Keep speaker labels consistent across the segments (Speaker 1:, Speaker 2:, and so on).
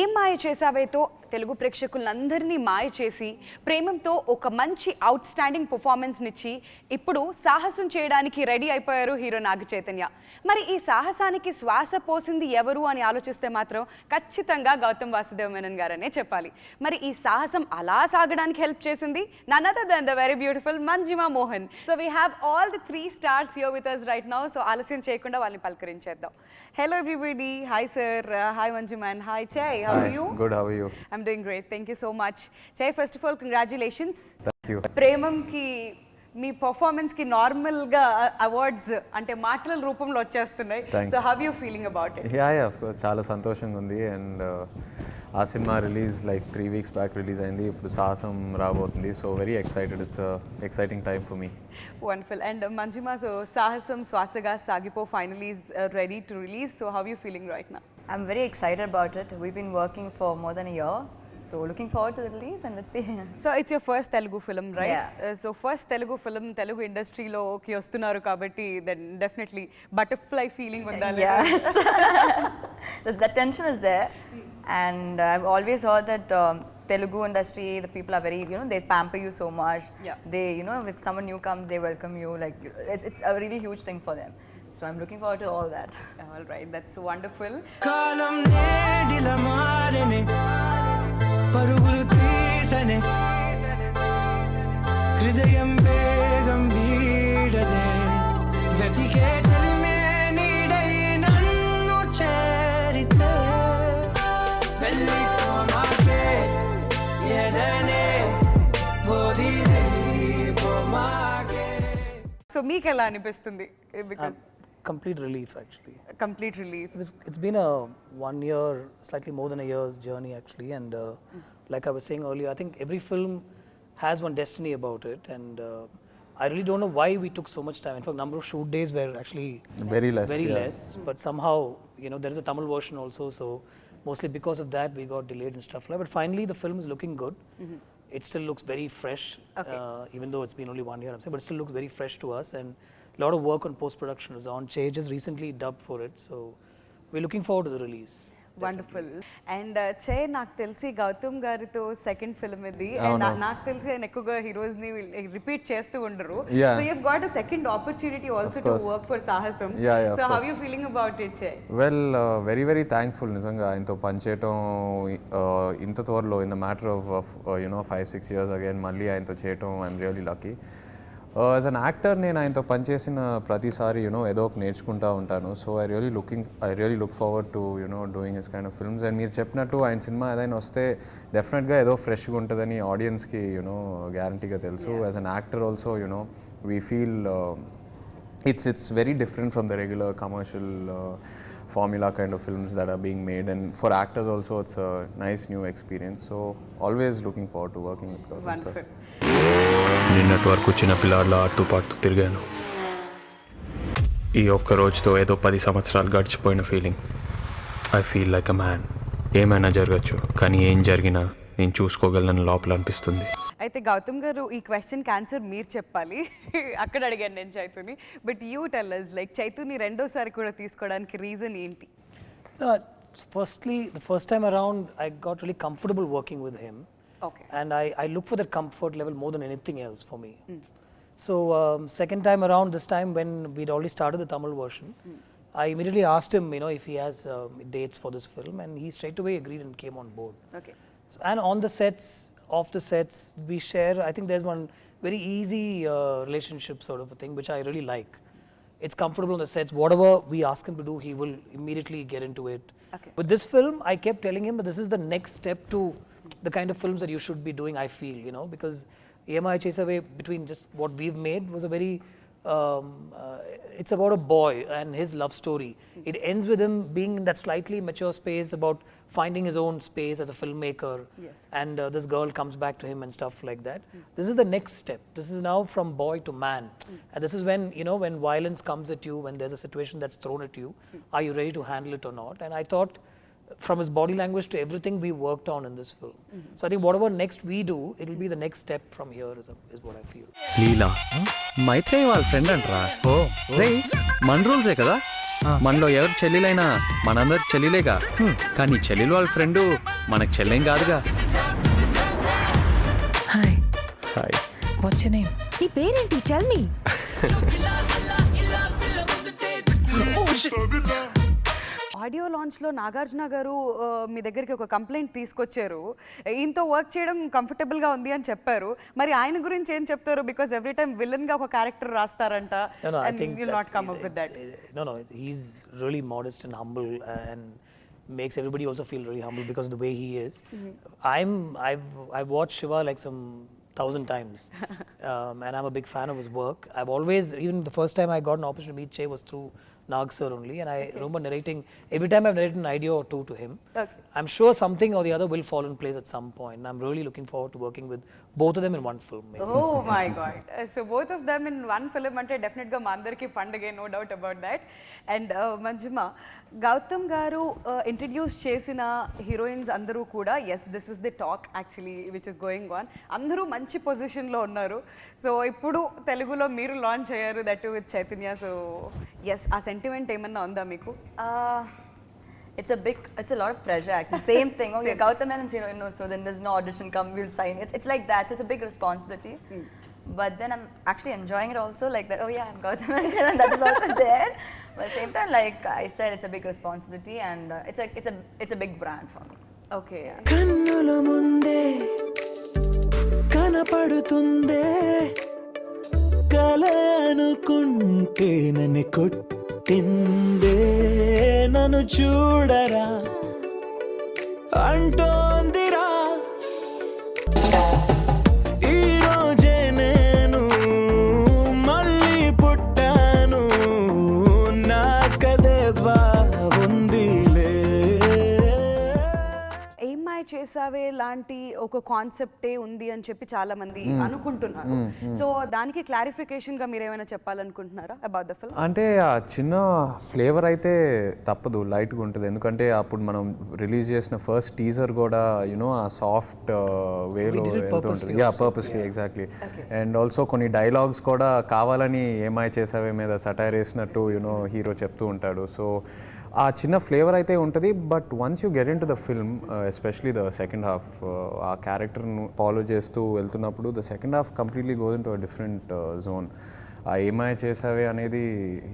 Speaker 1: ఏం మాయ చేసావేతో తెలుగు ప్రేక్షకులందరినీ మాయ చేసి ప్రేమంతో ఒక మంచి అవుట్ స్టాండింగ్ పర్ఫార్మెన్స్నిచ్చి ఇప్పుడు సాహసం చేయడానికి రెడీ అయిపోయారు హీరో నాగ చైతన్య. మరి ఈ సాహసానికి శ్వాస పోసింది ఎవరు అని ఆలోచిస్తే మాత్రం ఖచ్చితంగా గౌతమ్ వాసుదేవ్ మెనన్ గారనే చెప్పాలి. మరి ఈ సాహసం అలా సాగడానికి హెల్ప్ చేసింది none other than the very beautiful Manjima Mohan. So we have all the 3 stars here with us right now. So ఆలస్యం చేయకుండా వాళ్ళని పలకరించేద్దాం. Hello everybody. Hi sir. Hi Manjima and hi Chai. How are you?
Speaker 2: Good, how are you?
Speaker 1: I'm doing great. Thank you so much. Chai, first of all, congratulations.
Speaker 2: Thank you.
Speaker 1: Premam కి మీ performance కి normal గా awards అంటే మాటల రూపంలో వచ్చేస్తున్నాయి. So how you feeling about it?
Speaker 2: Yeah of course చాలా సంతోషంగా ఉంది. అండ్ ఆ cinema release like 3 weeks back release అయింది. ఇప్పుడు సాహసం రాబోతుంది. So very excited. It's exciting time for me.
Speaker 1: Wonderful. And Manjima, so Saahasam Swaasaga SaagipoTeam finally is ready to release. So how are you feeling right now?
Speaker 3: I'm very excited about it. We've been working for more than a year. So looking forward to the release and let's see.
Speaker 1: So it's your first Telugu film, right?
Speaker 3: Yeah.
Speaker 1: So first Telugu film, Telugu industry lo ki vastunaru kabatti then definitely butterfly feeling undali.
Speaker 3: Yes. That tension is there. And I've always heard that Telugu industry, the people are very, they pamper you so much.
Speaker 1: Yeah.
Speaker 3: They, if someone new comes, they welcome you. Like, it's a really huge thing for them. So I'm looking forward to all that.
Speaker 1: All right, that's wonderful.
Speaker 4: కాలం నేడిల మారనే పరుగులు తీసనే హృదయం వేగం వీడదే గతికే తలిమే నీడై నన్ను చేరితే వెళ్ళిపోమాకే ఎదనే వదిలేపోమాకే.
Speaker 1: So మీకు ఎలా అనిపిస్తుంది? Because
Speaker 5: complete relief actually.
Speaker 1: complete relief.
Speaker 5: It's been a 1 year, slightly more than a year's journey actually, and like I was saying earlier, I think every film has one destiny about it, and I really don't know why we took so much time. In fact, number of shoot days were actually
Speaker 2: Very less.
Speaker 5: very less, but somehow there is a Tamil version also, so mostly because of that we got delayed and stuff like that. But finally the film is looking good. It still looks very fresh, even though it's been only 1 year, I'm saying, but it still looks very fresh to us, and a lot of work on post-production is on. Che just recently dubbed for it, so we're looking forward to the release.
Speaker 1: Wonderful. And చే నాకు తెలిసి గౌతమ్ గారితో second film ఇది, and నాకు తెలిసి ఆయన ఎక్కువగా heroes ని రిపీట్ చేస్తూ ఉండరు. So you have got a second opportunity also to work for Saahasam. So how you feeling about it Chay?
Speaker 2: Well very very thankful నిజంగా ఆయనతో పనిచేయటం ఇంత త్వరలో in the matter of 5-6 years again మళ్ళీ ఆయనతో చేయటం I'm really lucky. As an actor నేను ఆయనతో పనిచేసిన ప్రతిసారి ఏదో ఒక నేర్చుకుంటూ ఉంటాను. So I really look forward to doing his kind of films. And మీరు చెప్పినట్టు ఆయన సినిమా ఏదైనా వస్తే డెఫినెట్గా ఏదో ఫ్రెష్గా ఉంటుందని ఆడియన్స్కి గ్యారంటీగా తెలుసు. As an actor also we feel it's very different from the regular commercial formula kind of films that are being made, and for actors also it's a nice new experience. So always looking forward to working with Gautam sir.
Speaker 6: నిన్నటి వరకు చిన్న పిల్లాడిలో అట్టుపాటుతో తిరిగాను. ఈ ఒక్క రోజుతో ఏదో 10 సంవత్సరాలు గడిచిపోయిన feeling. I feel like a man. ఏమైనా జరగచ్చు, కానీ ఏం జరిగినా నేను చూసుకోగలను లోపల అనిపిస్తుంది.
Speaker 1: అయితే గౌతమ్ గారు ఈ క్వశ్చన్కి ఆన్సర్ మీరు చెప్పాలి. అక్కడ అడిగాను నేను చైతుని, but you tell us like చైతుని రెండోసారి కూడా తీసుకోవడానికి రీజన్ ఏంటి?
Speaker 5: Firstly, the first time around I got really comfortable working with him.
Speaker 1: Okay.
Speaker 5: And I look for that comfort level more than anything else for me. So second time around, this time when we'd already started the Tamil version, I immediately asked him if he has dates for this film, and he straight away agreed and came on board.
Speaker 1: Okay.
Speaker 5: So, and on the sets, off the sets, we share, I think there's one very easy relationship sort of a thing which I really like. It's comfortable on the sets. Whatever we ask him to do, he will immediately get into it.
Speaker 1: Okay.
Speaker 5: With this film, I kept telling him that this is the next step to the kind of films that you should be doing, I feel, because EMI Chase Away, between just what we've made, was a very it's about a boy and his love story. It ends with him being in that slightly mature space about finding his own space as a filmmaker.
Speaker 1: Yes.
Speaker 5: And this girl comes back to him and stuff like that. This is the next step. This is now from boy to man. And this is when, when violence comes at you, when there's a situation that's thrown at you, are you ready to handle it or not? And I thought, from his body language to everything, we worked on in this film. So I think whatever next we do, it'll be the next step from here is what I feel.
Speaker 7: లీలా మైత్రేయ వాళ్ళ friend అంటరా. రే మన రూల్సే కదా,
Speaker 6: మనలో ఎవరు చెల్లెలైనా మనందరు చెల్లెలేగా, కానీ చెల్లెలు వాళ్ళ friend మనకు చెల్లెం కాదుగా.
Speaker 7: Hi,
Speaker 6: hi.
Speaker 7: What's your name? నీ పేరేంటి? Tell me.
Speaker 1: ఆడియో లాంచ్లో నాగార్జున గారు మీ దగ్గరికి ఒక కంప్లైంట్ తీసుకొచ్చారు, ఈయనతో వర్క్ చేయడం కంఫర్టబుల్గా ఉంది అని చెప్పారు. మరి ఆయన గురించి ఏం చెప్తారు? బికాస్ ఎవ్రీ టైం విలన్గా ఒక character రాస్తారంట.
Speaker 5: No, I
Speaker 1: and
Speaker 5: think
Speaker 1: you'll not
Speaker 5: that's-
Speaker 1: come up with that.
Speaker 5: No, he's really modest and humble and makes everybody also feel really humble because of the way he is. I've watched Shiva like some 1,000 times, and I'm a big fan of his work. I've always, even the first time I got an opportunity to meet Che was through Nag sir only, and I remember narrating, every time I've narrated an idea or two to him.
Speaker 1: Okay.
Speaker 5: I'm sure something or the other will fall in place at some point. I'm really looking forward to working with both of them in one film. Maybe.
Speaker 1: Oh my God. So both of them in one film ante definitely ma andarki pandage, no doubt about that. And Manjima, Gautam garu introduce chesina heroines andaru kuda, yes, this is the talk actually which is going on. Andaru manchi position lo unnaru. So ippudu Telugulo meeru launch ayyaru, that too with Chaitanya. So yes, aa sentiment emanna unda meeku?
Speaker 3: It's a lot of pressure actually. Same thing. Okay, GauthamMenon's heroine, no, so then there's no audition, come, we'll sign. It's like that. So it's a big responsibility. But then I'm actually enjoying it also, like that. Oh yeah, I'm GauthamMenon, and that is also there. But at the same time, like I said, it's a big responsibility, and it's a big brand for me.
Speaker 1: Okay.
Speaker 4: కన్నుల ముందే కనపడుతుందే కల అనుకుంటే నన్ను కొట్టిందే నన్ను చూడరా అంటోందిరా ఈ రోజే నేను మళ్ళీ పుట్టాను నాకదే బాగుందిలే.
Speaker 1: ఏమై చేసావే లాంటి ఒక కాన్సెప్టే ఉంది అని చెప్పి చాలా మంది అనుకుంటున్నారు. సో దానికి క్లారిఫికేషన్ గా మీరు ఏమైనా చెప్పాలనుకుంటున్నారా అబౌట్ ద ఫిల్మ్?
Speaker 2: అంటే ఆ చిన్న ఫ్లేవర్ అయితే తప్పదు, లైట్గా ఉంటుంది. ఎందుకంటే అప్పుడు మనం రిలీజ్ చేసిన ఫస్ట్ టీజర్ కూడా యూనో ఆ సాఫ్ట్ వేలో వెళ్తూ ఉంటుంది. Yeah, purposely, exactly. And also కొన్ని డైలాగ్స్ కూడా కావాలని ఏమై చేసావే మీద సటైర్ వేసినట్టు యూనో హీరో చెప్తూ ఉంటాడు. సో ఆ చిన్న ఫ్లేవర్ అయితే ఉంటుంది. But once you get in to the film, especially the second half, ఆ క్యారెక్టర్ను ఫాలో చేస్తూ వెళ్తున్నప్పుడు the second half completely goes in to a different zone. ఆ ఏమై చేసావే అనేది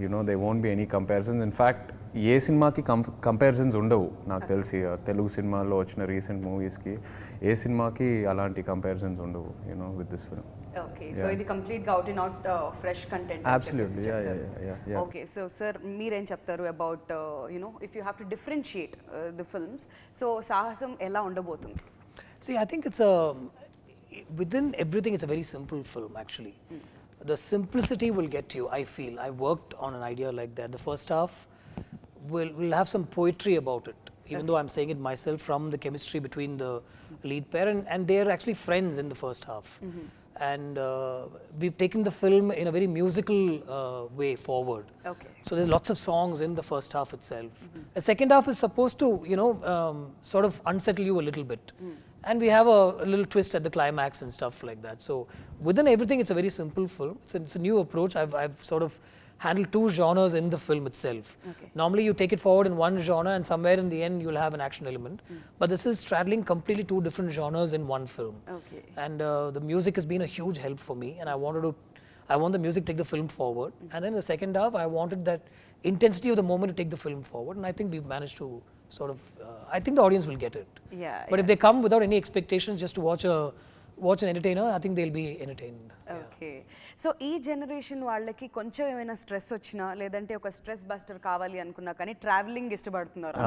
Speaker 2: you know they won't be any comparisons. In fact ఏ సినిమాకి కంపారిజన్స్ ఉండవు నాకు తెలిసి. తెలుగు సినిమాల్లో వచ్చిన రీసెంట్ మూవీస్కి ఏ సినిమాకి అలాంటి కంపారిజన్స్ ఉండవు you know with this film.
Speaker 1: Okay, so ఇది కంప్లీట్ గా out and out fresh content.
Speaker 2: Absolutely, yeah.
Speaker 1: Okay, so sir మీరేం చెప్తారు about you know if you have to differentiate the films, so సాహసం ఎలా ఉండబోతుంది?
Speaker 5: See, I think within everything, it's a very simple film actually. The simplicity will get you, I feel. I worked on an idea like that. The first half will have some poetry about it, even though I'm saying it myself, from the chemistry between the lead pair, and they're actually friends in the first half. And we've taken the film in a very musical way forward.
Speaker 1: Okay.
Speaker 5: So there's lots of songs in the first half itself. The second half is supposed to, sort of unsettle you a little bit. And we have a little twist at the climax and stuff like that. So within everything, it's a very simple film. It's a new approach. I've sort of handled two genres in the film itself.
Speaker 1: Okay.
Speaker 5: Normally you take it forward in one genre and somewhere in the end you'll have an action element. But this is straddling completely two different genres in one film.
Speaker 1: Okay.
Speaker 5: And the music has been a huge help for me, and I want the music to take the film forward. And then the second half, I wanted that intensity of the moment to take the film forward, and I think we've managed to sort of, I think the audience will get it.
Speaker 1: Yeah,
Speaker 5: But if they come without any expectations just to watch an entertainer, I think they'll be entertained.
Speaker 1: Okay, so ఈ generation వాళ్ళకి కొంచెం ఏమైనా stress వచ్చినా, లేదంటే ఒక stress buster కావాలి అనుకున్నా కానీ ట్రావెలింగ్ ఇష్టపడుతున్నారు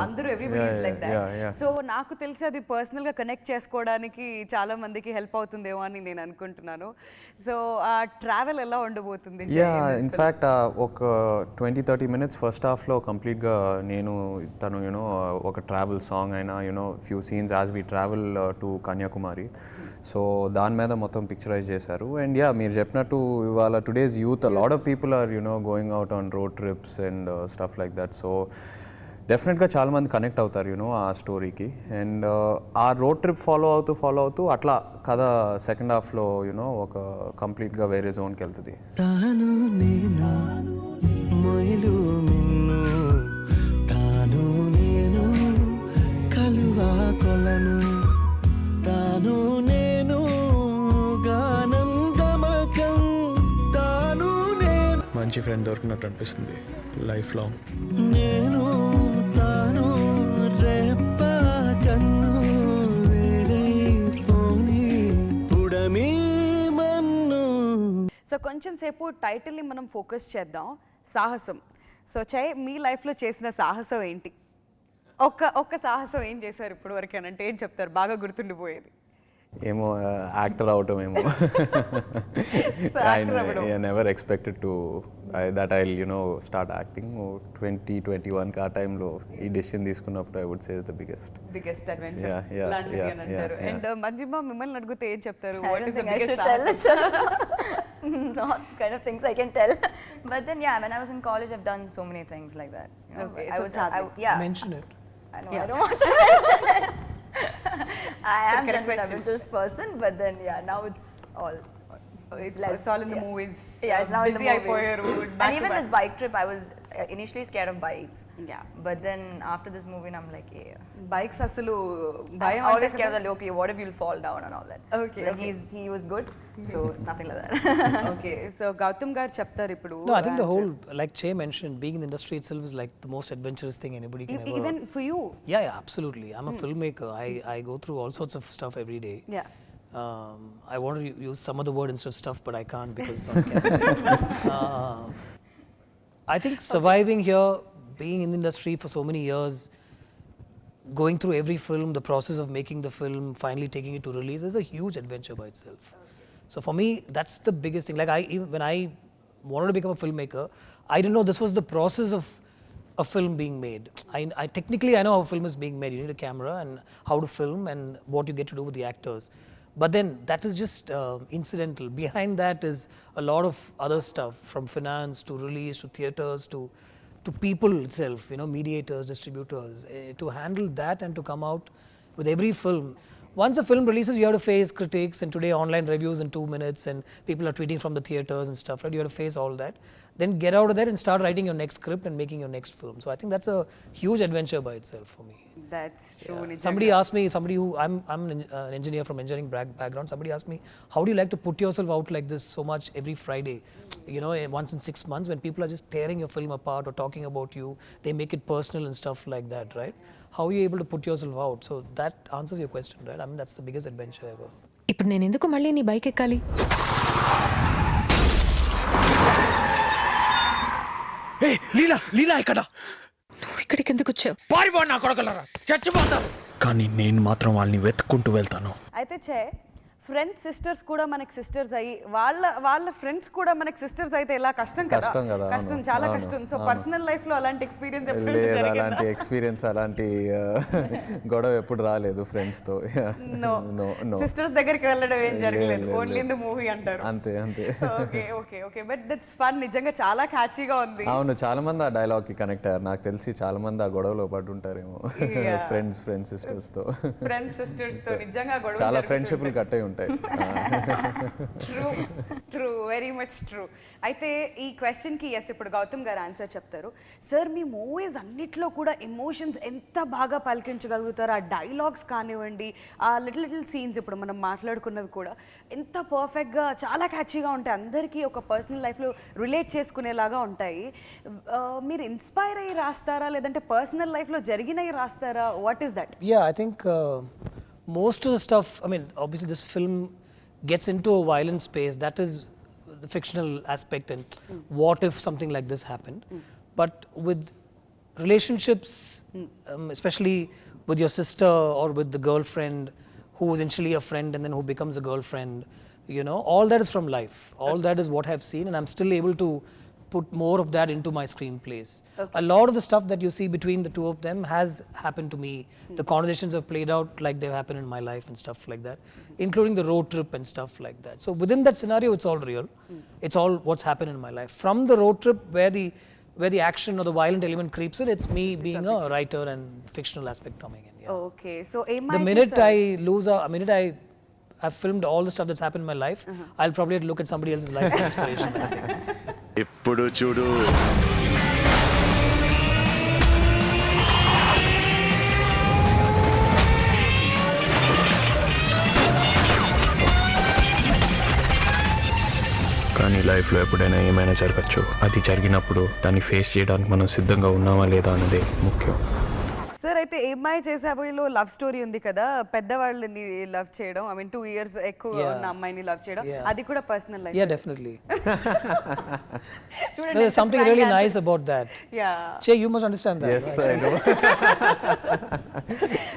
Speaker 1: అందరూ everybody is like that. So నాకు తెలిసి అది పర్సనల్ గా కనెక్ట్ చేసుకోవడానికి చాలా మందికి హెల్ప్ అవుతుందేమో అని నేను అనుకుంటున్నాను. సో ఆ ట్రావెల్ ఎలా ఉండబోతుంది?
Speaker 2: యా, ఇన్ఫ్యాక్ట్ ఒక 20-30 minutes ఫస్ట్ హాఫ్లో కంప్లీట్గా నేను తను యూనో ఒక ట్రావెల్ సాంగ్ అయినా you know few scenes as we travel to Kanyakumari, so దాని మీద మొత్తం పిక్చరైజ్ చేశారు. అండ్ యా, మీరు చెప్పినట్టు ఇవాళ today's youth lot of people are you know going out on road trips and stuff like that. So డెఫినెట్గా చాలామంది కనెక్ట్ అవుతారు యూనో ఆ స్టోరీకి. అండ్ ఆ రోడ్ ట్రిప్ ఫాలో అవుతూ అట్లా కథ సెకండ్ హాఫ్లో యూనో ఒక కంప్లీట్గా వేరే జోన్కి వెళ్తుంది.
Speaker 4: తాను నేను మొయిలు మిన్ను తాను నేను కలువా కొలను తాను నేను గానం గమకం తాను నేను
Speaker 6: మంచి ఫ్రెండ్ దొరికినట్టు అనిపిస్తుంది లైఫ్ లాంగ్.
Speaker 4: నేను తాను రెప్ప కన్ను వేరే పోని పుడమి మన్ను.
Speaker 1: సో కొంచెం సేపు టైటిల్ని మనం ఫోకస్ చేద్దాం, సాహసం. సో చై, మీ లైఫ్లో చేసిన సాహసం ఏంటి? ఒక్క సాహసం ఏం చేశారు ఇప్పుడు వరకు అంటే ఏం చెప్తారు బాగా గుర్తుండిపోయేది?
Speaker 2: ఏమో యాక్టర్ అవటం ఏమో. I never expected to that I start acting. 2021 ఆ టైంలో ఈ డెసిషన్ తీసుకున్నప్పుడు I would say the biggest
Speaker 1: adventure
Speaker 2: yeah,
Speaker 1: లాంటిది అని అంటారు.
Speaker 2: yeah.
Speaker 1: అండ్ మంజిమా మిమ్మల్ని అడిగితే ఏం చెప్తారు?
Speaker 3: I
Speaker 1: what
Speaker 3: don't
Speaker 1: is the
Speaker 3: think I
Speaker 1: biggest
Speaker 3: should tell
Speaker 1: సాహసం?
Speaker 3: it. Not kind of things I can tell. But then, yeah, when I was in college, I've done so many things like that.
Speaker 1: Okay,
Speaker 3: I
Speaker 1: so
Speaker 3: was,
Speaker 1: hardly.
Speaker 3: yeah.
Speaker 5: Mention it.
Speaker 3: I know, I don't want to mention it. I am
Speaker 1: correct
Speaker 3: an
Speaker 1: question.
Speaker 3: adventurous person, but then, yeah, now it's all.
Speaker 1: It's all in the
Speaker 3: yeah.
Speaker 1: movies.
Speaker 3: Yeah, now in the
Speaker 1: Busy
Speaker 3: movies.
Speaker 1: అయిపోయారు, back
Speaker 3: And
Speaker 1: to
Speaker 3: even
Speaker 1: back.
Speaker 3: this bike trip, I was initially scared of bikes.
Speaker 1: Yeah.
Speaker 3: But then after this movie, I'm like, yeah.
Speaker 1: Bikes అసలు
Speaker 3: I'm
Speaker 1: భయం
Speaker 3: always scared that, okay, what if you'll fall down and all that.
Speaker 1: Okay,
Speaker 3: Then
Speaker 1: okay.
Speaker 3: he was good, so nothing like that.
Speaker 1: Okay. So Gautam garu చెప్తారు ఇప్పుడు.
Speaker 5: No, I think the whole, like Che mentioned, being in the industry itself is like the most adventurous thing anybody can ever.
Speaker 1: Even for you.
Speaker 5: Yeah, absolutely. I'm a filmmaker. I go through all sorts of stuff every day.
Speaker 1: Yeah.
Speaker 5: I want to use some other word instead of stuff, but I can't because it's on camera. I think surviving here, being in the industry for so many years, going through every film, the process of making the film, finally taking it to release is a huge adventure by itself. So for me, that's the biggest thing. Like when I wanted to become a filmmaker, I didn't know this was the process of a film being made. I technically I know how a film is being made. You need a camera and how to film and what you get to do with the actors. But then that is just incidental. Behind that is a lot of other stuff, from finance to release to theaters to people itself, mediators, distributors, to handle that and to come out with every film. Once a film releases, you have to face critics, and today online reviews in 2 minutes, and people are tweeting from the theaters and stuff, right? You have to face all that. Then get out of there and start writing your next script and making your next film. So I think that's a huge adventure by itself for me.
Speaker 1: That's true.
Speaker 5: Somebody asked me, I'm an engineer from engineering background. Somebody asked me, how do you like to put yourself out like this so much every Friday? Once in 6 months when people are just tearing your film apart or talking about you, they make it personal and stuff like that, right? How are you able to put yourself out? So that answers your question, right? I mean, that's the biggest adventure ever.
Speaker 7: ఇప్పుడు నేను ఎందుకు మళ్ళీ నీ bike ఎక్కాలి?
Speaker 6: లీలా ఇక్కడ
Speaker 7: నువ్వు ఇక్కడికి ఎందుకు వచ్చావు?
Speaker 6: పారిపోండి నా కొడకలరా, చచ్చిపోతాను. కానీ నేను మాత్రం వాళ్ళని వెతుక్కుంటూ వెళ్తాను.
Speaker 1: అయితే చే, ఫ్రెండ్స్ సిస్టర్స్ కూడా మనకి సిస్టర్స్ అయ్యి వాళ్ళ ఫ్రెండ్స్ కూడా మనకి సిస్టర్స్ అయితే ఎలా కష్టం కదా. కష్టం, చాలా కష్టం. సో పర్సనల్ లైఫ్ లో అలాంటి ఎక్స్పీరియన్స్
Speaker 2: లేదు, అలాంటి ఎక్స్పీరియన్స్ అలాంటి గొడవ ఎప్పుడు రాలేదు ఫ్రెండ్స్ తో.
Speaker 1: సిస్టర్స్ దగ్గరికి వెళ్ళడం ఏం జరగలేదు, ఓన్లీ ఇన్ ద మూవీ అంటారు.
Speaker 2: అంతే.
Speaker 1: Okay okay okay but that's fun. నిజంగా చాలా క్యాచీగా ఉంది.
Speaker 2: అవును, చాలా మంది ఆ డైలాగ్ కి కనెక్ట్ అయ్యారు. నాకు తెలిసి చాలా మంది ఆ గొడవలో పడుంటారేమో. ఫ్రెండ్స్ సిస్టర్స్ తో
Speaker 1: నిజంగా గొడవ
Speaker 2: చాలా ఫ్రెండ్షిప్లు కట్ అయి ఉంటాయి.
Speaker 1: True, very much true. అయితే ఈ క్వశ్చన్కి ఎస్, ఇప్పుడు గౌతమ్ గారు ఆన్సర్ చెప్తారు. సార్, మీ మూవీస్ అన్నిట్లో కూడా ఎమోషన్స్ ఎంత బాగా పలికించగలుగుతారు. ఆ డైలాగ్స్ కానివ్వండి, ఆ లిటిల్ సీన్స్ ఇప్పుడు మనం మాట్లాడుకున్నవి కూడా ఎంత పర్ఫెక్ట్గా, చాలా క్యాచీగా ఉంటాయి. అందరికీ ఒక పర్సనల్ లైఫ్లో రిలేట్ చేసుకునేలాగా ఉంటాయి. మీరు ఇన్స్పైర్ అయ్యి రాస్తారా, లేదంటే పర్సనల్ లైఫ్లో జరిగినవి రాస్తారా? What is that?
Speaker 5: Yeah, I think most of the stuff, I mean, obviously this film gets into a violent space. That is the fictional aspect, and what if something like this happened. But with relationships, especially with your sister or with the girlfriend who was initially a friend and then who becomes a girlfriend, all that is from life. All that is what I've seen, and I'm still able to put more of that into my screenplays. A lot of the stuff that you see between the two of them has happened to me. The conversations have played out like they've happened in my life and stuff like that, including the road trip and stuff like that. So within that scenario, it's all real. It's all what's happened in my life. From the road trip where the action or the violent element creeps in, it's me being a writer and fictional aspect coming in. Yeah.
Speaker 1: Okay, so
Speaker 5: The minute I've filmed all the stuff that's happened in my life, I'll probably look at somebody else's life for inspiration, I think.
Speaker 4: ఇప్పుడు చూడు
Speaker 6: లైఫ్లో ఎప్పుడైనా ఏమైనా జరగచ్చు. అది జరిగినప్పుడు దాన్ని face చేయడానికి మనం సిద్ధంగా ఉన్నామా లేదా అన్నదే ముఖ్యం.
Speaker 1: సార్ అయితే ఏమ్మాయి చేసాబోలో లవ్ స్టోరీ ఉంది కదా, పెద్దవాళ్ళని లవ్ చేయడం, ఐ మీన్ 2 years ఎక్కువ ఉన్న అమ్మాయిని లవ్ చేయడం, అది కూడా personal life.
Speaker 5: Yeah, definitely. There's something really nice about that.
Speaker 1: Yeah.
Speaker 5: Che, you must understand that.
Speaker 2: Yes, I know.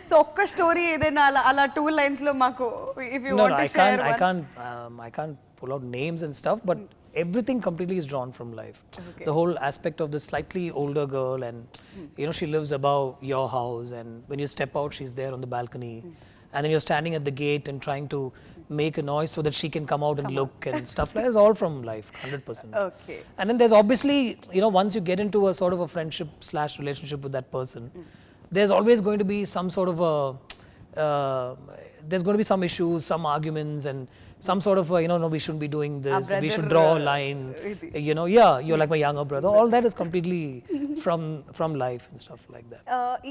Speaker 1: So ఒక్క స్టోరీ ఏదైనా అలా 2 lines లో మాకు, if you
Speaker 5: No,
Speaker 1: want
Speaker 5: no,
Speaker 1: to
Speaker 5: I
Speaker 1: share
Speaker 5: can't,
Speaker 1: one.
Speaker 5: I can't pull out names and stuff, but everything completely is drawn from life. The whole aspect of this slightly older girl, and you know, she lives above your house, and when you step out, she's there on the balcony, and then you're standing at the gate and trying to make a noise so that she can come out and look and stuff like that. It's all from life, 100%.
Speaker 1: Okay.
Speaker 5: And then there's obviously, you know, once you get into a sort of a friendship / relationship with that person, there's always going to be some sort of a there's going to be some issues, some arguments, and some sort of you know, no, we shouldn't be doing this, we should draw a line, you know, yeah, you're like my younger brother. All that is completely from life and stuff like that.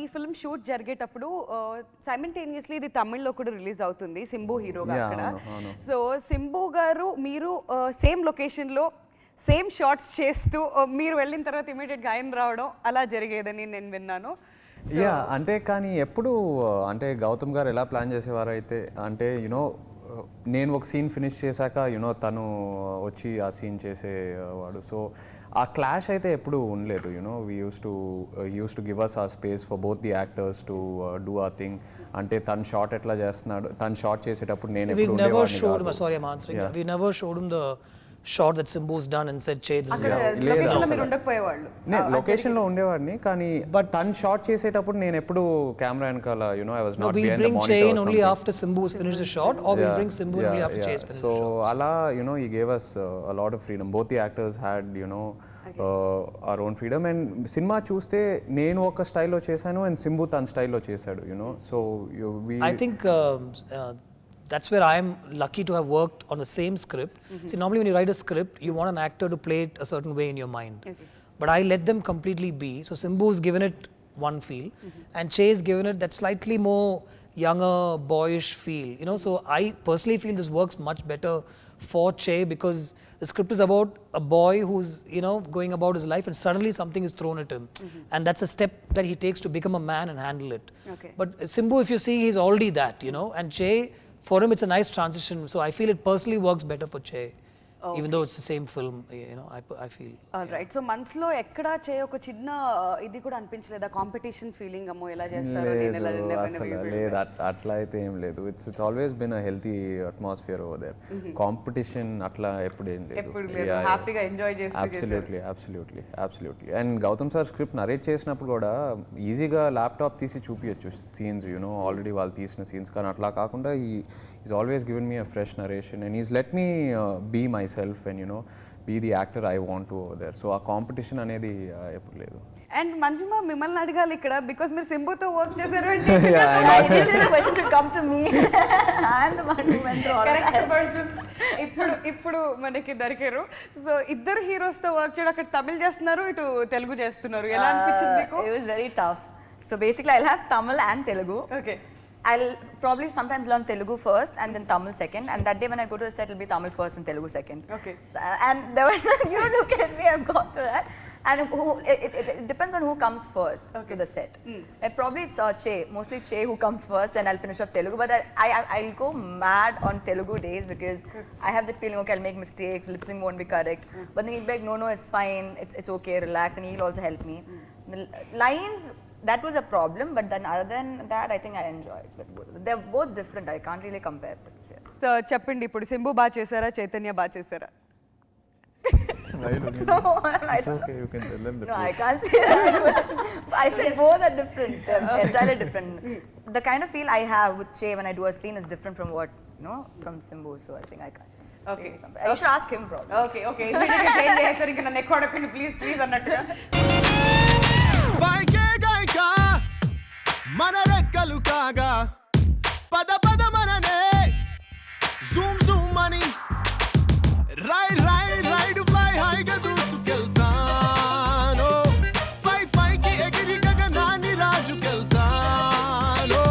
Speaker 1: ఈ film shoot జరిగేటప్పుడు simultaneously ఇది తమిళ్లో కూడా release అవుతుంది, సింబు హీరోగా
Speaker 2: Yeah,
Speaker 1: అక్కడ.
Speaker 2: అవును.
Speaker 1: So Simbu గారు మీరు సేమ్ లొకేషన్లో సేమ్ షాట్స్ చేస్తూ మీరు వెళ్ళిన తర్వాత ఇమీడియట్గా ఆయన రావడం అలా జరిగేదని నేను విన్నాను.
Speaker 2: యా, అంటే కానీ ఎప్పుడు అంటే గౌతమ్ గారు ఎలా ప్లాన్ చేసేవారు అయితే, అంటే యునో నేను ఒక సీన్ ఫినిష్ చేశాక యునో తను వచ్చి ఆ సీన్ చేసేవాడు. సో ఆ క్లాష్ అయితే ఎప్పుడు ఉండలేదు. You know we use to give us a space for both the actors to do a thing. అంటే తను షాట్ ఎట్లా చేస్తున్నాడు, తను షాట్ చేసేటప్పుడు నేను
Speaker 5: We've
Speaker 2: ఎప్పుడు
Speaker 5: never
Speaker 2: ఉండేవాడిని
Speaker 5: showed him,
Speaker 2: కాదు.
Speaker 5: sorry, I'm answering.
Speaker 2: Yeah.
Speaker 5: We never showed him the shot that Simbu's done and said, Che, this is
Speaker 1: అక్కడ
Speaker 2: లేదు
Speaker 1: లొకేషన్లో
Speaker 2: అసలు.
Speaker 1: మీరు ఉండకపోయేవాళ్ళు.
Speaker 2: నేను లొకేషన్లో ఉండేవాడిని, కానీ బట్ తను షాట్ చేసేటప్పుడు నేను ఎప్పుడు కెమెరా వెనకాల you know I was
Speaker 5: No,
Speaker 2: not
Speaker 5: we
Speaker 2: behind the
Speaker 5: bring
Speaker 2: monitor
Speaker 5: Chain
Speaker 2: or
Speaker 5: only
Speaker 2: something.
Speaker 5: after Simbu's finished the shot, or we bring Simbu only after Chay's finished
Speaker 2: So
Speaker 5: the shot.
Speaker 2: ala, you know, he gave us a lot of freedom. Both the actors had, you know, our own freedom. And cinema చూస్తే నేను ఒక స్టైల్లో చేశాను and Simbu తన స్టైల్లో చేశాడు, you know. So we
Speaker 5: I think that's where I'm lucky to have worked on the same script. See, normally when you write a script, you want an actor to play it a certain way in your mind. But I let them completely be. So Simbu's given it one feel, and Che's given it that slightly more younger, boyish feel. You know, so I personally feel this works much better for Che, because the script is about a boy who's, you know, going about his life and suddenly something is thrown at him. And that's a step that he takes to become a man and handle it.
Speaker 1: Okay.
Speaker 5: But Simbu, if you see, he's already that, you know, and Che, for him, it's a nice transition. So I feel it personally works better for Che, even though it's the same film, you know, I feel.
Speaker 1: Right. So మనసులో ఎక్కడా ఒక చిన్న ఇది కూడా అనిపించలేదా, competition feeling, అమ్మో ఎలా చేస్తారో నేను ఎలా
Speaker 2: లేదు
Speaker 1: never
Speaker 2: అసలు
Speaker 1: will.
Speaker 2: లేదు, అట్లా అయితే ఏం లేదు. It's always been a healthy atmosphere over there. Competition అట్లా ఎప్పుడు ఏం లేదు.
Speaker 1: ఎప్పుడు లేదు, హ్యాపీగా ఎంజాయ్ చేస్తూ చేశారు.
Speaker 2: Absolutely. And Gautam sir script narrate చేసినప్పుడు కూడా ఈజీగా ల్యాప్టాప్ తీసి చూపించచ్చు సీన్స్, యూనో ఆల్రెడీ వాళ్ళు తీసిన సీన్స్. కానీ అట్లా కాకుండా he's always given me a fresh narration, and he's let me be myself and, you know, be the actor I want to over there. So ఆ కాంపిటీషన్ అనేది ఎప్పుడు లేదు.
Speaker 1: అండ్ మంజుమా, మిమ్మల్ని అడగాలి ఇక్కడ, బికాస్ మీరు సింబుతో వర్క్ చేశారు అని
Speaker 3: Initially the question should come to me. I'm the one who went through all of
Speaker 1: correct
Speaker 3: that.
Speaker 1: Person ఇప్పుడు మనకి దొరికారు. సో ఇద్దరు హీరోస్ తో వర్క్ చేయడం, అక్కడ తమిళ్ చేస్తున్నారు, ఇటు తెలుగు చేస్తున్నారు, ఎలా అనిపించింది మీకు?
Speaker 3: It was very tough. So basically I'll have Tamil and Telugu.
Speaker 1: Okay.
Speaker 3: I'll probably sometimes learn Telugu first and then Tamil second, and that day when I go to the set it'll be Tamil first and Telugu second.
Speaker 1: Okay.
Speaker 3: And there were, you look at me, I've gone through that. And it depends on who comes first to the set. Probably it's Che, mostly Che who comes first, and I'll finish off Telugu. But I'll go mad on Telugu days because I have that feeling, okay, I'll make mistakes, lip sync won't be correct. But then he'll be like, no, it's fine, it's okay, relax, and he'll also help me. The lines, that was a problem, but then other than that, I think I enjoyed it. They're both different. I can't really compare. But yeah.
Speaker 1: So చెప్పండి, ఇప్పుడు సింబు బాగా చేశారా, చైతన్య బాగా చేశారా?
Speaker 2: It's okay, you can tell them the
Speaker 3: No,
Speaker 2: truth.
Speaker 3: I can't say that. I said both are different. They're entirely different. The kind of feel I have with Che when I do a scene is different from what, you know, from Simbu. So I think I can't.
Speaker 1: Okay.
Speaker 3: You should ask him probably.
Speaker 1: Okay ఇమీడియట్గా change చేస్తారు, ఇంకా నన్ను ఎక్కువ అడగండి please అన్నట్టుగా.
Speaker 4: పైకే గాయక మన రెక్కలు కాగా పద పద మననే జూమ్ జూమ్ అని రైడ్ ఫ్లై హైగా దూసుకెళ్తాను పైకి ఎగిరి గగనాన్ని రాజుకెళ్తాను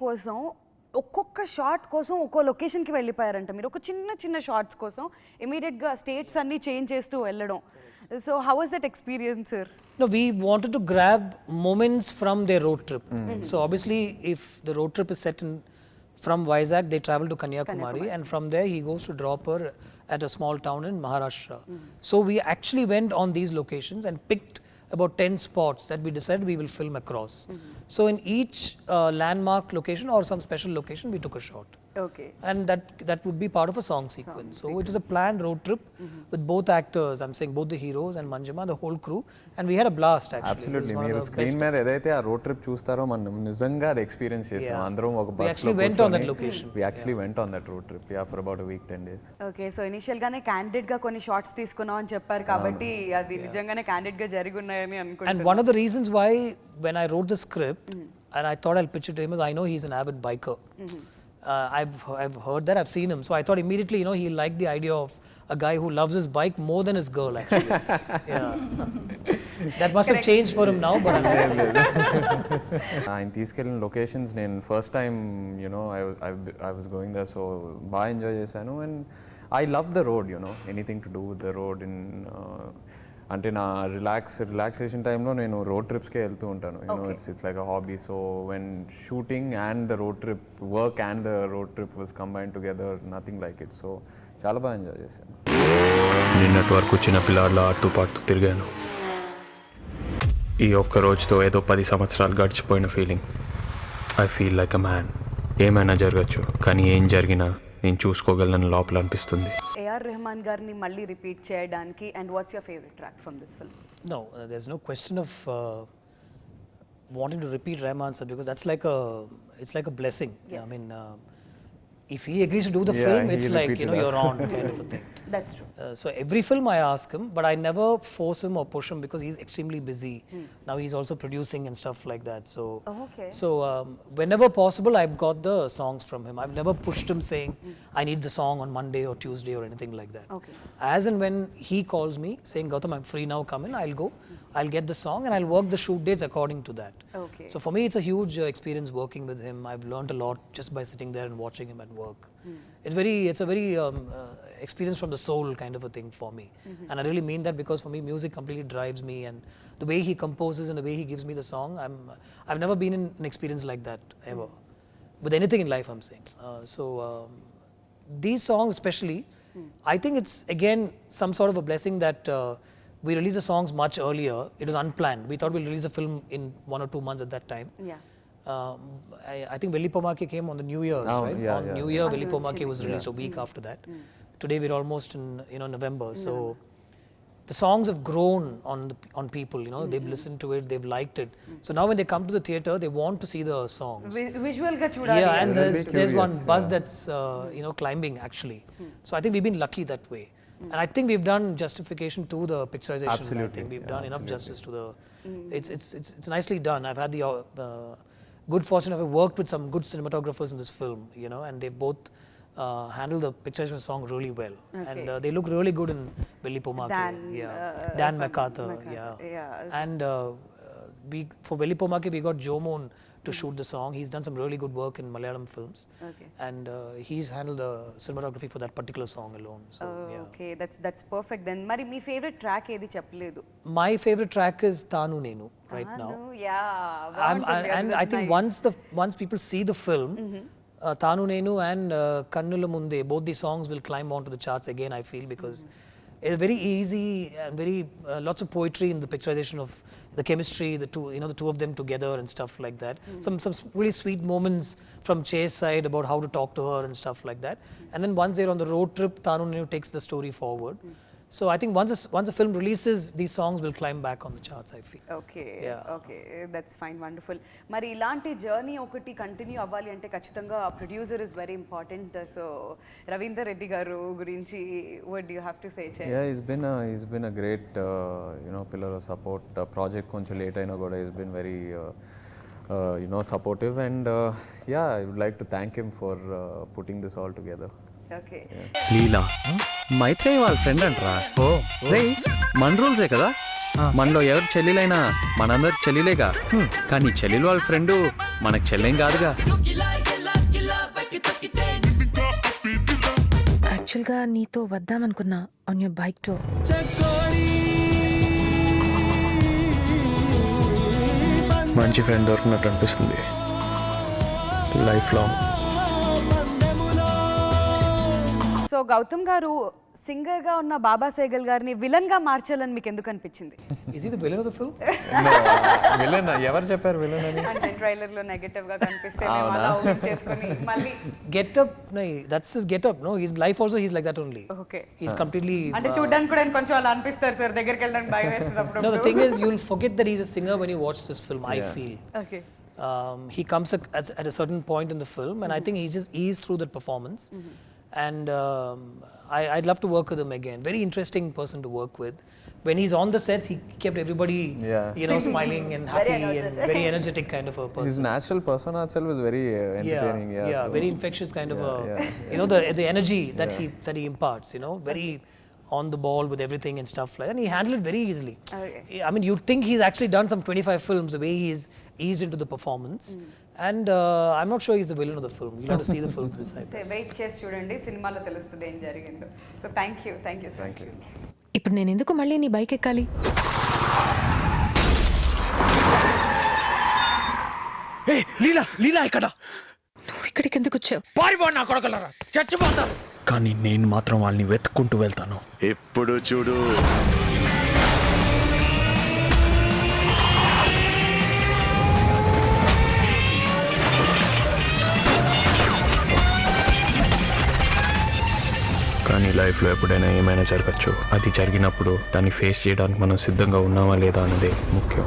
Speaker 1: కోసం ఒక్కొక్క షాట్ కోసం ఒక్కో లొకేషన్కి వెళ్ళిపోయారంట మీరు, ఒక చిన్న చిన్న షార్ట్స్ కోసం ఇమీడియట్గా స్టేట్స్ అన్నీ చేంజ్ చేస్తూ వెళ్ళడం. So how was that experience sir?
Speaker 5: No, we wanted to grab moments from their road trip. So obviously, if the road trip is set in from Vizag, they travel to Kanyakumari, and from there he goes to drop her at a small town in Maharashtra. So we actually went on these locations and picked about 10 spots that we decided we will film across. So in each landmark location or some special location, we took a shot.
Speaker 1: Okay.
Speaker 5: And that would be part of a song sequence. So it was a planned road trip with both actors. I'm saying both the heroes and Manjima, the whole crew, and we had a blast actually.
Speaker 2: Absolutely
Speaker 5: It was one
Speaker 2: మీరు
Speaker 5: of the
Speaker 2: screen
Speaker 5: best.
Speaker 2: మీద ఏదైతే ఆ road trip చూస్తారో మనం నిజంగా అది experience చేసాం. అందరం ఒక
Speaker 5: We
Speaker 2: బస్లో
Speaker 5: actually went on that location.
Speaker 2: We actually went on that road trip, yeah, for about a week, 10 days.
Speaker 1: Okay, so ఇనిషియల్గానే క్యాండిడేట్గా కొన్ని షార్ట్స్ తీసుకున్నాం అని చెప్పారు కాబట్టి అది నిజంగానే క్యాండిడేట్గా జరిగి ఉన్నాయని
Speaker 5: And
Speaker 1: అనుకుంటున్నాను.
Speaker 5: one of the reasons why when I wrote the script and I thought I'll pitch it to him is I know he's an avid biker. I've heard that, I've seen him, so I thought immediately, he liked the idea of a guy who loves his bike more than his girl actually. Yeah. That must have changed for him now, but
Speaker 2: ఆయన తీసుకెళ్ళిన locations నేను first time I was going there, so బాగా enjoy చేశాను. And I love the road, anything to do with the road. In అంటే నా relaxation టైంలో నేను road ట్రిప్స్కే వెళ్తూ ఉంటాను. It's like a hobby. So when shooting and the road trip, work and the road trip was combine together, nothing like it. So చాలా బాగా enjoy చేశాను.
Speaker 6: నిన్నటి వరకు చిన్న పిల్లాడిలో అట్టుపాటుతూ తిరిగాను. ఈ ఒక్క రోజుతో ఏదో 10 సంవత్సరాలు గడిచిపోయిన feeling. I feel like a man. ఏమైనా జరగచ్చు, కానీ ఏం జరిగినా నేను చూసుకోగలను లోపల అనిపిస్తుంది.
Speaker 1: ఏఆర్ రెహమాన్ గారిని మళ్ళీ రిపీట్ చేయడానికి, and what's your favourite track from this film?
Speaker 5: no, there's no question of wanting to repeat Rahman sir, because it's like a blessing.
Speaker 1: Yes.
Speaker 5: I mean, if he agrees to do the
Speaker 2: Yeah,
Speaker 5: film,
Speaker 2: he
Speaker 5: it's like
Speaker 2: repeated
Speaker 5: you're
Speaker 2: us.
Speaker 5: on kind of a thing.
Speaker 1: That's true.
Speaker 5: So every film I ask him, but I never force him or push him because he's extremely busy. Now he's also producing and stuff like that. So,
Speaker 1: Okay.
Speaker 5: so whenever possible, I've got the songs from him. I've never pushed him saying, I need the song on Monday or Tuesday or anything like that.
Speaker 1: Okay.
Speaker 5: As and when he calls me saying, Gautam, I'm free now, come in, I'll go. I'll get the song and I'll work the shoot dates according to that.
Speaker 1: Okay.
Speaker 5: So for me, it's a huge experience working with him. I've learned a lot just by sitting there and watching him at work. It's a very experience from the soul kind of a thing for me. And I really mean that, because for me, music completely drives me, and the way he composes and the way he gives me the song, I've never been in an experience like that ever. With anything in life, I'm saying. These songs especially, I think it's again some sort of a blessing that we released the songs much earlier. It was unplanned. We thought we'll release a film in 1 or 2 months at that time.
Speaker 1: Yeah.
Speaker 5: I think Velipomake came on the New Year,
Speaker 2: Oh,
Speaker 5: right?
Speaker 2: yeah,
Speaker 5: On
Speaker 2: yeah,
Speaker 5: New Year, Velipomake was released a week after that. Today we're almost in November, so the songs have grown on people. They've listened to it, they've liked it. So now when they come to the theater, they want to see the songs.
Speaker 1: విజువల్గా చూడాలి.
Speaker 5: Yeah, and
Speaker 2: They'll be
Speaker 5: there's one
Speaker 2: curious,
Speaker 5: buzz
Speaker 2: yeah.
Speaker 5: that's climbing actually. So I think we've been lucky that way, and I think we've done justification to the picturization. I
Speaker 2: Absolutely,
Speaker 5: think we've
Speaker 2: yeah,
Speaker 5: done enough
Speaker 2: absolutely.
Speaker 5: justice to the. It's nicely done. I've had the good fortune of worked with some good cinematographers in this film, and they both handle the picturization song really well, and they look really good in Velipomake. Dan MacArthur,
Speaker 1: yeah.
Speaker 5: and for Velipomake we got Jomon to shoot the song. He's done some really good work in Malayalam films, and he's handled the cinematography for that particular song alone. So
Speaker 1: okay, that's perfect then. మరి మీ favourite track ఏది చెప్పలేదు?
Speaker 5: my favorite track is Tanu Nenu right now. And I think once people see the film, Tanu Nenu and Kannula Munde, both the songs will climb onto the charts again, I feel, because it's very easy and very lots of poetry in the picturization of the chemistry, the two of them together and stuff like that. Some really sweet moments from Chase side about how to talk to her and stuff like that. And then once they're on the road trip, Tanu Nenu takes the story forward. So I think once the film releases, these songs will climb back on the charts, I feel.
Speaker 1: Okay,
Speaker 5: Yeah.
Speaker 1: Okay, that's fine, wonderful. మరి ఇలాంటి journey ఒకటి continue అవ్వాలి అంటే ఖచ్చితంగా producer is very important. So Ravinder Reddy గారు గురించి what you have to say?
Speaker 2: Yeah, he's been a great pillar of support. Project కొంచెం late అయినా కూడా he's been very supportive, and I would like to thank him for putting this all together.
Speaker 1: Okay.
Speaker 8: Leela Maitreya వాళ్ళ friend అంటరా. ఓ రే మన రూల్సే కదా,
Speaker 6: మనలో ఎవరు చెల్లెలైనా మనందరికి చెల్లెలేగా. కానీ చెల్లెలు వాళ్ళ ఫ్రెండ్ మనకు చెల్లెం కాదుగా.
Speaker 7: యాక్చువల్గా నీతో వద్దామనుకున్నా ఆన్ యువర్ బైక్ టూర్.
Speaker 6: మంచి ఫ్రెండ్ దొరికినట్టు అనిపిస్తుంది లైఫ్ లాంగ్.
Speaker 1: సో గౌతమ్ గారు సింగర్ గా ఉన్న బాబా సేగల్ గారిని విలన్ గా మార్చాలని మీకు ఎందుకు అనిపించింది?
Speaker 5: Is he the villain of the film?
Speaker 2: Villain ఎవరు చెప్పారు విలన్ అని?
Speaker 1: అంటే ట్రైలర్ లో నెగటివ్ గా కనిపిస్తే మేము అలా ఊహించేసుకొని మళ్ళీ
Speaker 5: Get up, no, that's his get up. No, his life also he's like that only.
Speaker 1: Okay.
Speaker 5: He's completely.
Speaker 1: అంటే చూడడానికి కూడా కొంచెం అలా అనిపిస్తారు సార్, దగ్గరికి వెళ్ళడానికి భయం వేస్తుంది అప్పుడు.
Speaker 5: No, the thing is, you'll forget that he's a singer when you watch this film. I feel.
Speaker 1: Okay.
Speaker 5: He comes at a certain point in the film, and I think he just eased through that performance. And I'd love to work with him again. Very interesting person to work with. When he's on the sets, he kept everybody, smiling and happy and very energetic kind of a person.
Speaker 2: His natural persona itself is very entertaining.
Speaker 5: Yeah,
Speaker 2: so-
Speaker 5: very infectious kind of the energy that he imparts. Very on the ball with everything and stuff like that. And he handled it very easily.
Speaker 1: Okay.
Speaker 5: I mean, you'd think he's actually done some 25 films the way he's eased into the performance. And I'm not sure he's the villain of the film. You'll have to see the film to decide.
Speaker 1: Wait చేసి చూడండి, సినిమాలో తెలుస్తుంది ఏం జరిగిందో. So thank you sir.
Speaker 7: ఇప్పుడు నేను ఎందుకు మళ్ళీ నీ బైక్ ఎక్కాలి?
Speaker 6: లీలా ఇక్కడ
Speaker 7: నువ్వు ఇక్కడికి ఎందుకు వచ్చావు?
Speaker 6: పారిపో నా కొడకలరా, చచ్చిపోతాను. కానీ నేను మాత్రం వాళ్ళని వెతుక్కుంటూ వెళ్తాను.
Speaker 4: ఎప్పుడు చూడు
Speaker 6: కానీ లైఫ్లో ఎప్పుడైనా ఏమైనా జరగచ్చు. అది జరిగినప్పుడు దాన్ని ఫేస్ చేయడానికి మనం సిద్ధంగా ఉన్నామా లేదా అన్నదే ముఖ్యం.